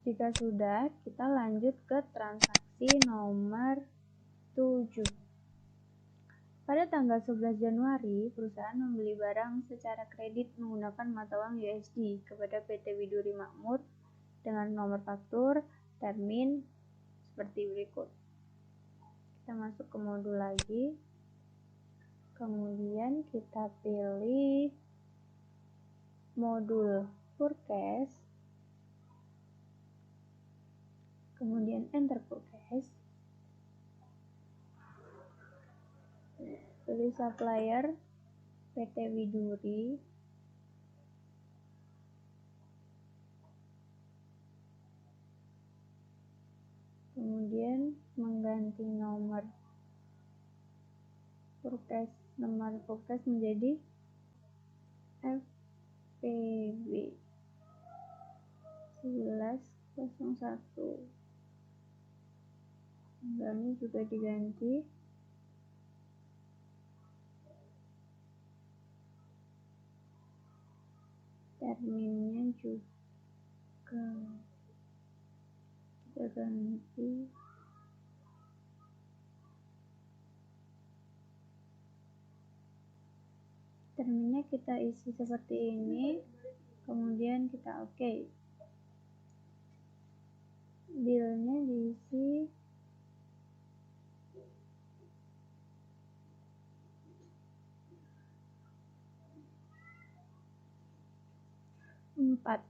Jika sudah, kita lanjut ke transaksi nomor 7. Pada tanggal 11 Januari, perusahaan membeli barang secara kredit menggunakan mata uang USD kepada PT Widuri Makmur dengan nomor faktur, termin seperti berikut. Kita masuk ke modul lagi. Kemudian kita pilih modul purchase. Kemudian enter purchase. Pilih supplier PT Widuri. Kemudian mengganti nomor purchase menjadi FPB 1101. Tanggalnya juga diganti. Terminnya juga kita ganti. Terminnya kita isi seperti ini, kemudian kita oke. Bilnya diisi empat.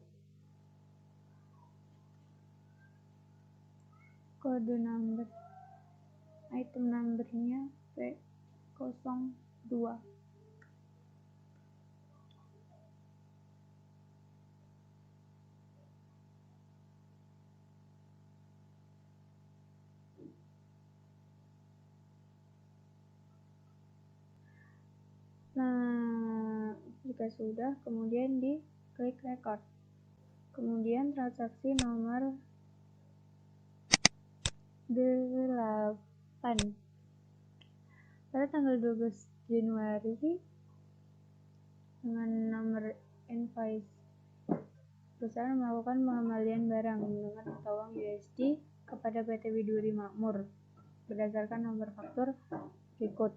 Kode number item numbernya P02. Nah, jika sudah, kemudian di klik record. Kemudian transaksi nomor 8. Pada tanggal 12 Januari dengan nomor invoice, perusahaan melakukan pengembalian barang menggunakan mata uang USD kepada PT Widuri Makmur berdasarkan nomor faktur berikut.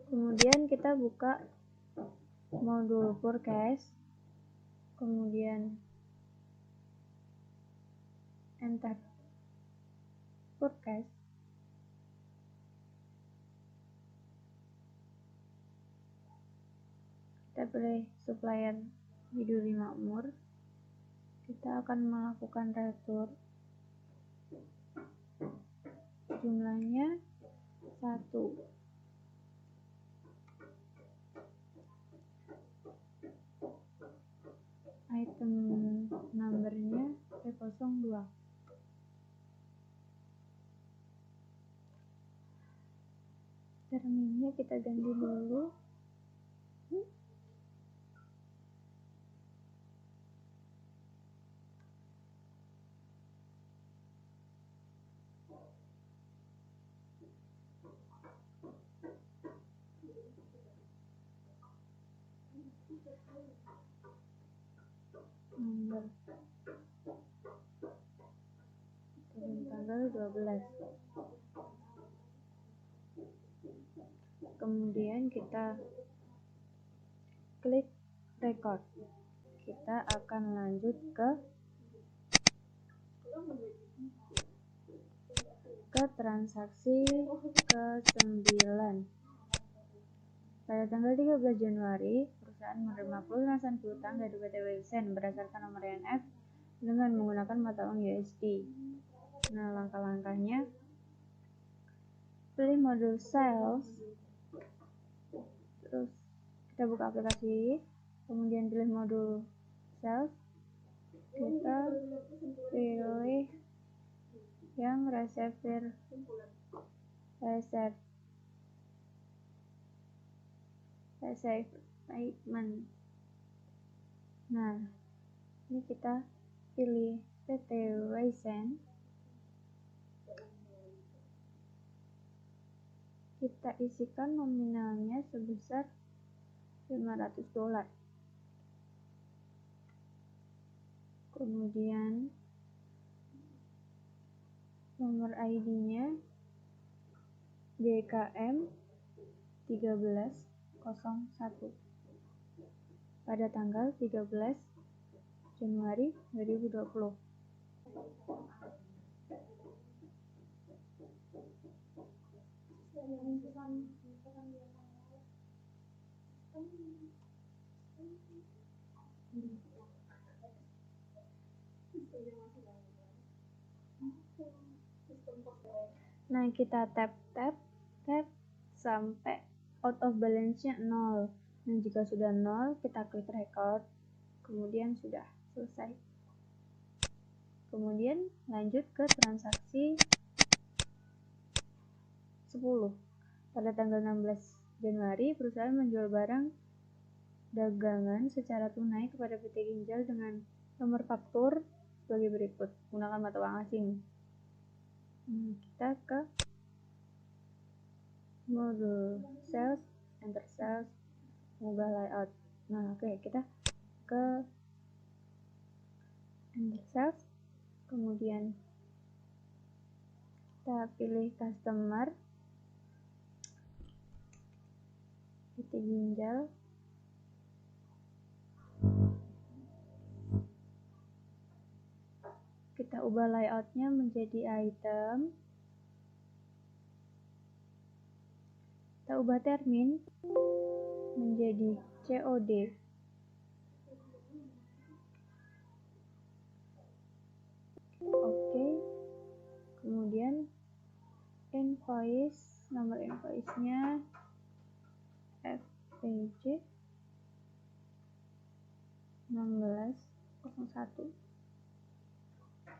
Kemudian kita buka modul forecast, kemudian enter forecast. Kita pilih supplier Widuri Makmur. Kita akan melakukan retur. Jumlahnya 1. Item numbernya P02. Terminnya kita ganti dulu. Nomor tanggal 12. Kemudian kita klik record. Kita akan lanjut ke transaksi ke-9. Pada tanggal 13 Januari, perusahaan menerima pelunasan piutang dari PT Wilson berdasarkan nomor INF dengan menggunakan mata uang USD. Nah, langkah-langkahnya, pilih modul sales, terus kita buka aplikasi, kemudian pilih modul sales, kita pilih yang receive payment. Nah, ini kita pilih PT Wilson. Kita isikan nominalnya sebesar $500. Kemudian nomor ID-nya BKM 1301 pada tanggal 13 Januari 2020. Nah, kita tap sampai out of balance-nya 0. Nah, jika sudah 0, kita klik record. Kemudian sudah selesai. Kemudian lanjut ke transaksi 10. Pada tanggal 16 Januari, perusahaan menjual barang dagangan secara tunai kepada PT Ginjal dengan nomor faktur sebagai berikut. Gunakan mata uang asing. Kita ke modul sales, enter sales, mobile layout. Kita ke enter sales, kemudian kita pilih customer, PT Ginjal. Kita ubah layoutnya menjadi item. Kita ubah termin menjadi COD. Oke. Kemudian invoice, nomor invoice-nya FPJ 1601.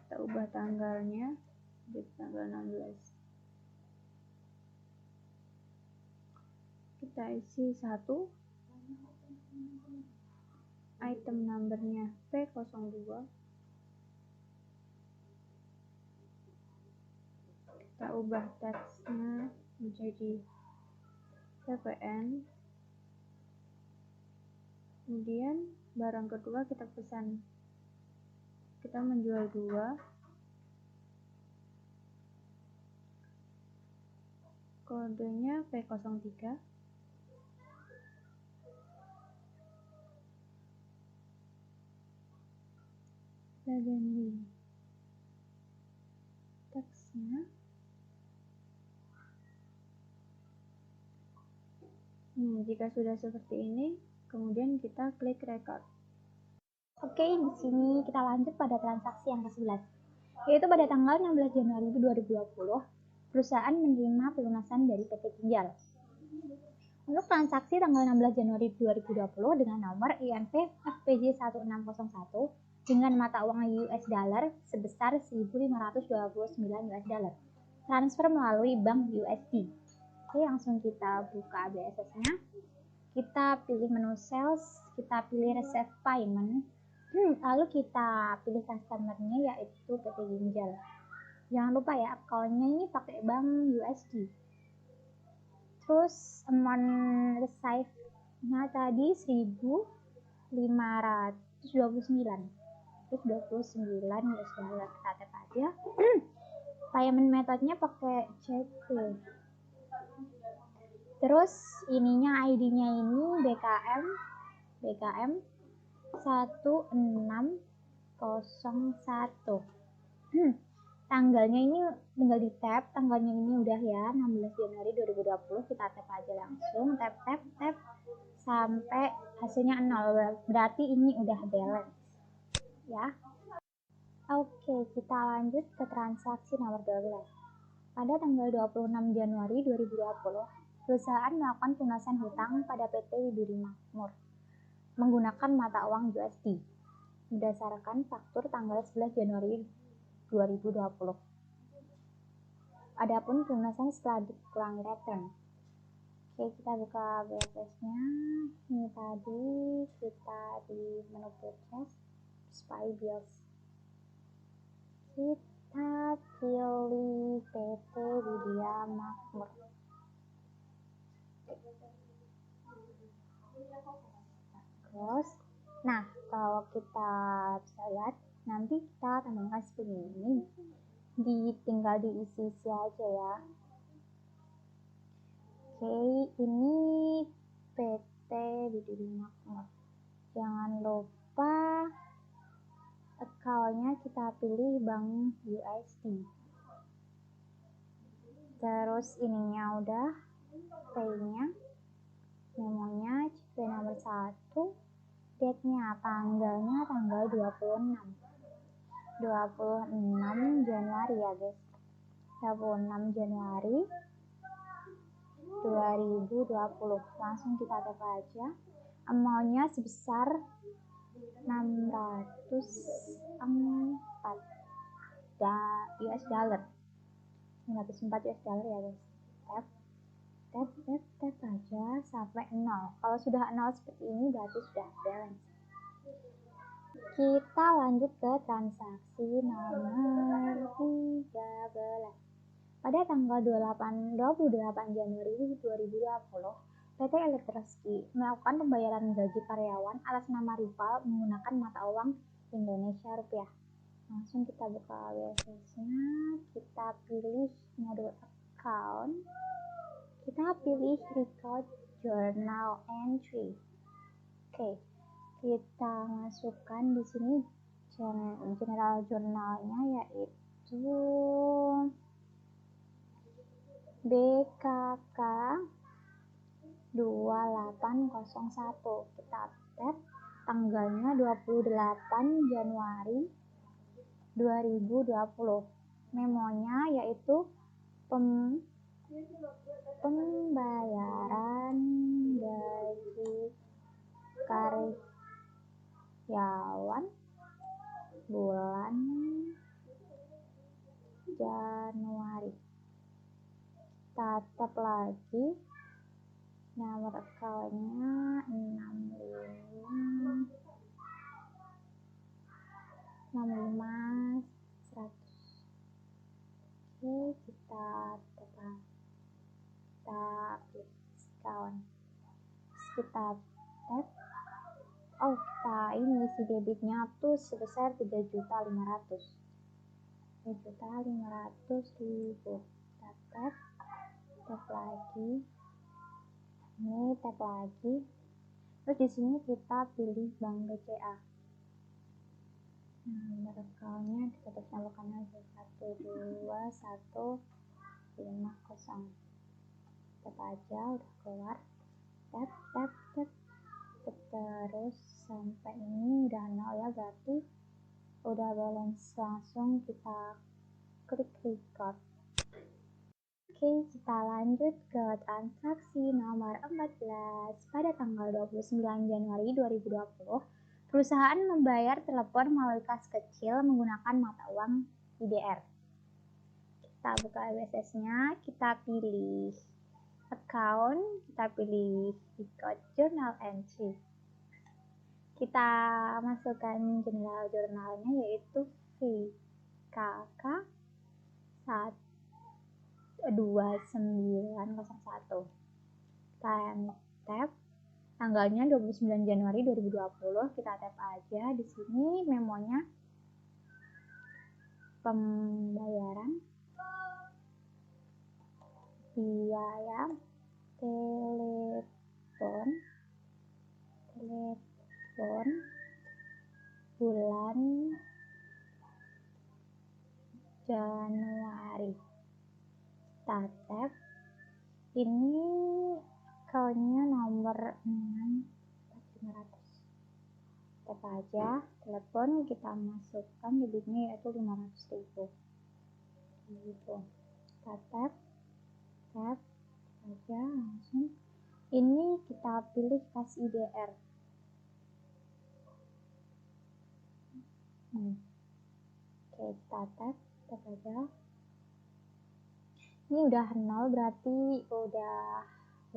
Kita ubah tanggalnya jadi tanggal 16. Kita isi 1. Item numbernya P02. Kita ubah teksnya menjadi PPN. Kemudian barang kedua kita pesan. Kita menjual 2. Kodenya P03. Kita ganti teksnya. Jika sudah seperti ini, kemudian kita klik record. Oke, di sini kita lanjut pada transaksi yang ke-11, yaitu pada tanggal 16 Januari 2020, perusahaan menerima pelunasan dari PT Ginjal. Untuk transaksi tanggal 16 Januari 2020 dengan nomor INV FPJ 1601 dengan mata uang US dollar sebesar 1.529 US dollar. Transfer melalui bank USD. Oke, langsung kita buka ABSS-nya. Kita pilih menu sales, kita pilih receive payment, lalu kita pilih customer-nya yaitu PT Ginjal. Jangan lupa ya, account-nya ini pakai bank USD. Terus amount receive-nya tadi 1.529. Terus 29 US dollar, kita tap aja. Payment method-nya pakai CP. Terus ininya ID-nya ini BKM 1601. Tanggalnya ini tinggal di tap, tanggalnya ini udah ya 16 Januari 2020, kita tap aja langsung, tap sampai hasilnya 0, berarti ini udah balance ya. Oke, kita lanjut ke transaksi nomor 12. Pada tanggal 26 Januari 2020, perusahaan melakukan pelunasan hutang pada PT Widuri Makmur menggunakan mata uang USD berdasarkan faktur tanggal 11 Januari 2020. Adapun pelunasan setelah dikurangi return. Oke, kita buka BSS-nya. Ini tadi kita di menu purchase, pay bills. Kita pilih PT Widya Makmur. Terus, nah kalau kita bisa lihat, nanti kita tambahkan seperti ini, tinggal diisi aja ya. Oke, ini PT Widya Makmur. Jangan lupa account-nya kita pilih bank USD. Terus ininya udah, pay-nya, memonya, CP nomor 1, date-nya, tanggalnya tanggal 26 Januari ya guys, 26 Januari 2020. Langsung kita tap aja. Amount-nya sebesar 604 US dollar. 604 US dollar ya guys. tap aja sampai 0. Kalau sudah 0 seperti ini berarti sudah balance. Kita lanjut ke transaksi nomor 13. Pada tanggal 28 Januari 2020, PT Elektroski melakukan pembayaran gaji karyawan atas nama rival menggunakan mata uang Indonesia Rupiah. Langsung kita buka WSS-nya, kita pilih mode account, kita pilih record journal entry. Oke, kita masukkan di sini general journalnya yaitu BKK 2801. Kita tap, tanggalnya 28 Januari 2020. Memonya yaitu pembayaran gaji karyawan bulan Januari. Kita tap lagi, nomor account-nya 65 100. Oke, kita pilih account. Kita tap. Oh, kita ini isi debitnya tuh sebesar 3.500.000. 3.500.000. Kita tap lagi. Ini tap lagi. Terus di sini kita pilih Bank BCA. Nomor account-nya kita tambahkan aja 12150. Tap aja, udah keluar. Tap. Terus sampai ini udah 0 ya, berarti udah balance. Langsung kita klik record. Oke, kita lanjut ke transaksi nomor 14. Pada tanggal 29 Januari 2020, perusahaan membayar telepon melalui kas kecil menggunakan mata uang IDR. Kita buka WSS-nya, kita pilih account, kita pilih record journal entry. Kita masukkan general journalnya yaitu VKK 2901. Kita tap, tanggalnya 29 Januari 2020, kita tap aja di sini. Memonya pembayaran biaya telepon bulan Januari. Kita tap, ini account-nya nomor 6500. Tap aja, telepon kita masukkan debitnya yaitu 500.000. Gitu. Kita tap aja langsung. Ini kita pilih kas IDR. Oke, kita tap aja. Ini udah 0, berarti udah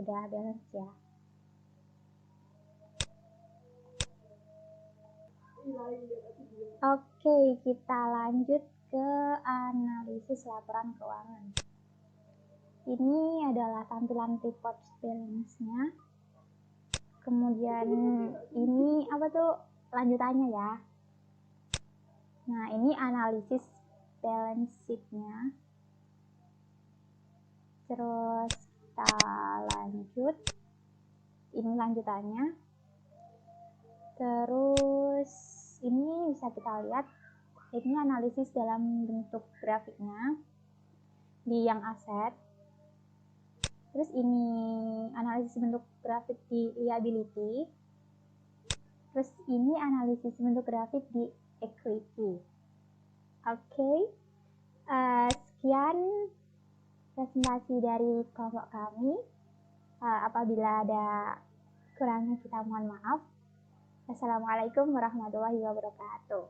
balance ya. Oke, kita lanjut ke analisis laporan keuangan. Ini adalah tampilan report balance-nya. Kemudian ini apa tuh lanjutannya ya. Nah, ini analisis balance sheet-nya. Terus kita lanjut. Ini lanjutannya. Terus ini bisa kita lihat, ini analisis dalam bentuk grafiknya di yang aset. Terus ini analisis bentuk grafik di liability. Terus ini analisis bentuk grafik di equity. Oke, sekian presentasi dari kelompok kami. Apabila ada kurangnya kita mohon maaf. Assalamualaikum warahmatullahi wabarakatuh.